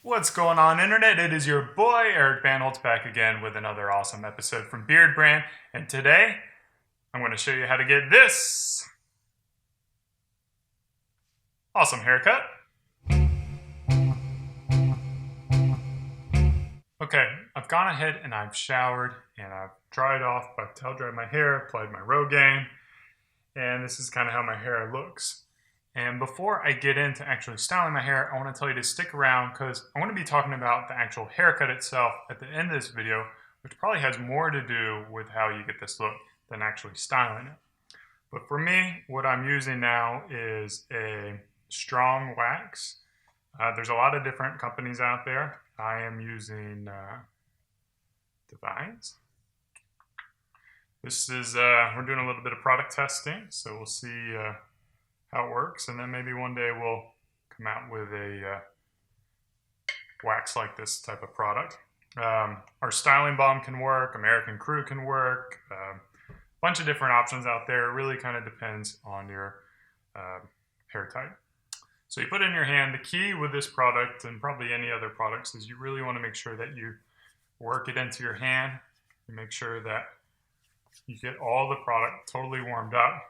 What's going on, internet? It is your boy Eric Bandholz back again with another awesome episode from Beardbrand, and today I'm going to show you how to get this awesome haircut. Okay, I've gone ahead and I've showered and I've dried off, I've towel dried my hair, applied my Rogaine, and this is kind of how my hair looks. And before I get into actually styling my hair, I want to tell you to stick around because I want to be talking about the actual haircut itself at the end of this video, which probably has more to do with how you get this look than actually styling it. But for me, what I'm using now is a strong wax. There's a lot of different companies out there. I am using Divines. This is, we're doing a little bit of product testing, so we'll see how it works, and then maybe one day we'll come out with a wax like this type of product. Our styling balm can work, American Crew can work, a bunch of different options out there. It really kind of depends on your hair type. So you put it in your hand. The key with this product, and probably any other products, is you really want to make sure that you work it into your hand. You make sure that you get all the product totally warmed up,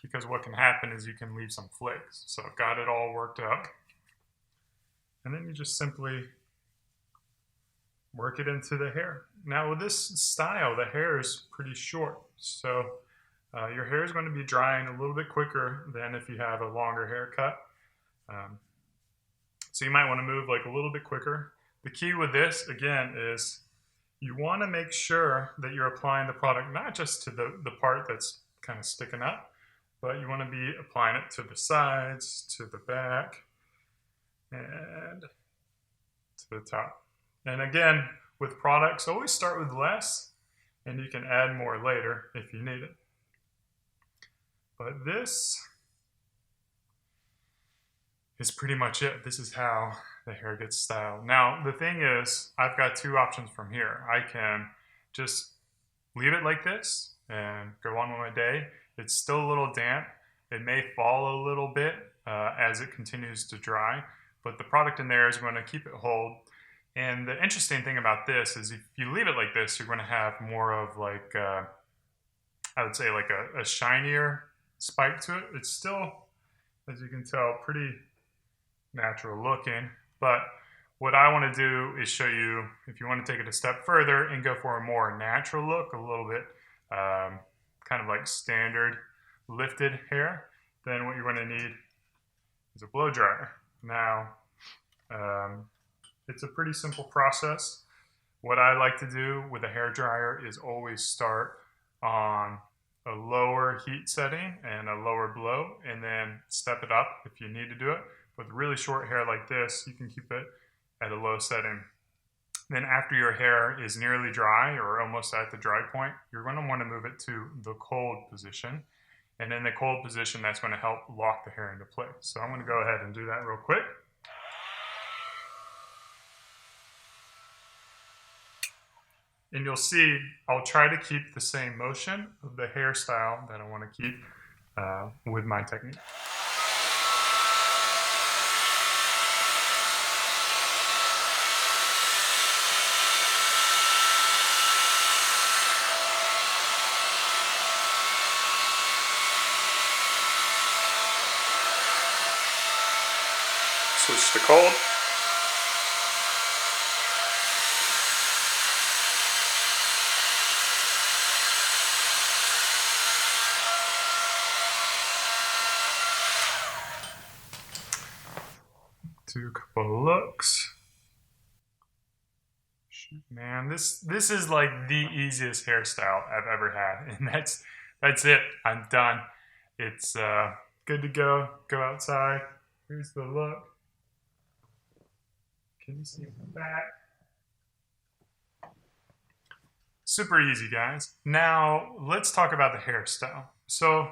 because what can happen is you can leave some flakes. So I've got it all worked up. And then you just simply work it into the hair. Now with this style, the hair is pretty short. So your hair is going to be drying a little bit quicker than if you have a longer haircut. So you might want to move like a little bit quicker. The key with this, again, is you want to make sure that you're applying the product not just to the part that's kind of sticking up, but you want to be applying it to the sides, to the back, and to the top. And again, with products, always start with less, and you can add more later if you need it. But this is pretty much it. This is how the hair gets styled. Now, the thing is, I've got two options from here. I can just leave it like this and go on with my day. It's still a little damp. It may fall a little bit as it continues to dry, but the product in there is going to keep it hold. And the interesting thing about this is if you leave it like this, you're going to have more of like, I would say like a shinier spike to it. It's still, as you can tell, pretty natural looking, but what I want to do is show you, if you want to take it a step further and go for a more natural look, a little bit kind of like standard lifted hair, then what you're going to need is a blow dryer. Now, it's a pretty simple process. What I like to do with a hair dryer is always start on a lower heat setting and a lower blow, and then step it up if you need to do it. With really short hair like this, you can keep it at a low setting. Then after your hair is nearly dry or almost at the dry point, you're going to want to move it to the cold position. And in the cold position, that's going to help lock the hair into place. So I'm going to go ahead and do that real quick. And you'll see, I'll try to keep the same motion of the hairstyle that I want to keep with my technique. Switch to cold. Do a couple of looks. Shoot, man, this is like the easiest hairstyle I've ever had, and that's it. I'm done. It's good to go. Go outside. Here's the look. Can you see my back? Super easy, guys. Now, let's talk about the hairstyle. So,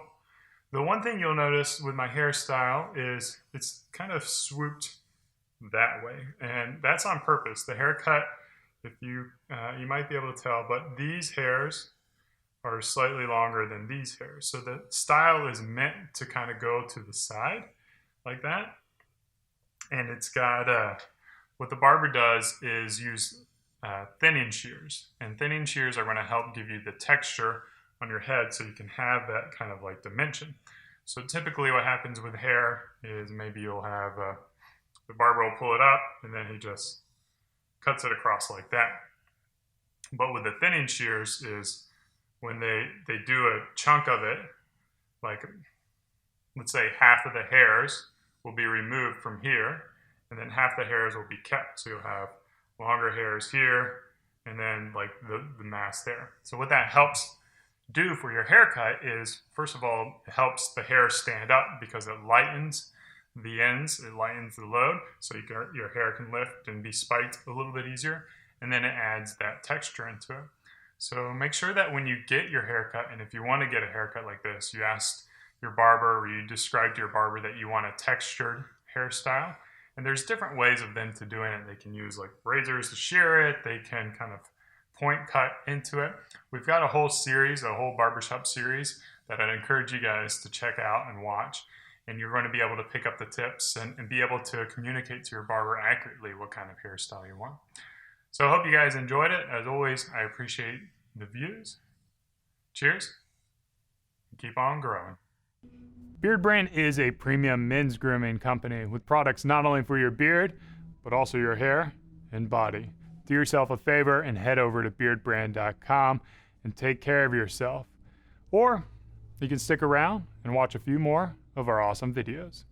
the one thing you'll notice with my hairstyle is it's kind of swooped that way. And that's on purpose. The haircut, if you might be able to tell, but these hairs are slightly longer than these hairs. So the style is meant to kind of go to the side like that. And it's got What the barber does is use thinning shears, and thinning shears are going to help give you the texture on your head so you can have that kind of like dimension. So typically what happens with hair is maybe you'll have the barber will pull it up and then he just cuts it across like that. But with the thinning shears is when they do a chunk of it, like let's say half of the hairs will be removed from here, and then half the hairs will be kept. So you'll have longer hairs here, and then like the mass there. So what that helps do for your haircut is, first of all, it helps the hair stand up because it lightens the ends, it lightens the load, so your hair can lift and be spiked a little bit easier, and then it adds that texture into it. So make sure that when you get your haircut, and if you want to get a haircut like this, you asked your barber or you described to your barber that you want a textured hairstyle. And there's different ways of them to doing it. They can use like razors to shear it. They can kind of point cut into it. We've got a whole series, a whole barbershop series that I'd encourage you guys to check out and watch. And you're going to be able to pick up the tips and be able to communicate to your barber accurately what kind of hairstyle you want. So I hope you guys enjoyed it. As always, I appreciate the views. Cheers. Keep on growing. Beardbrand is a premium men's grooming company with products not only for your beard, but also your hair and body. Do yourself a favor and head over to beardbrand.com and take care of yourself. Or you can stick around and watch a few more of our awesome videos.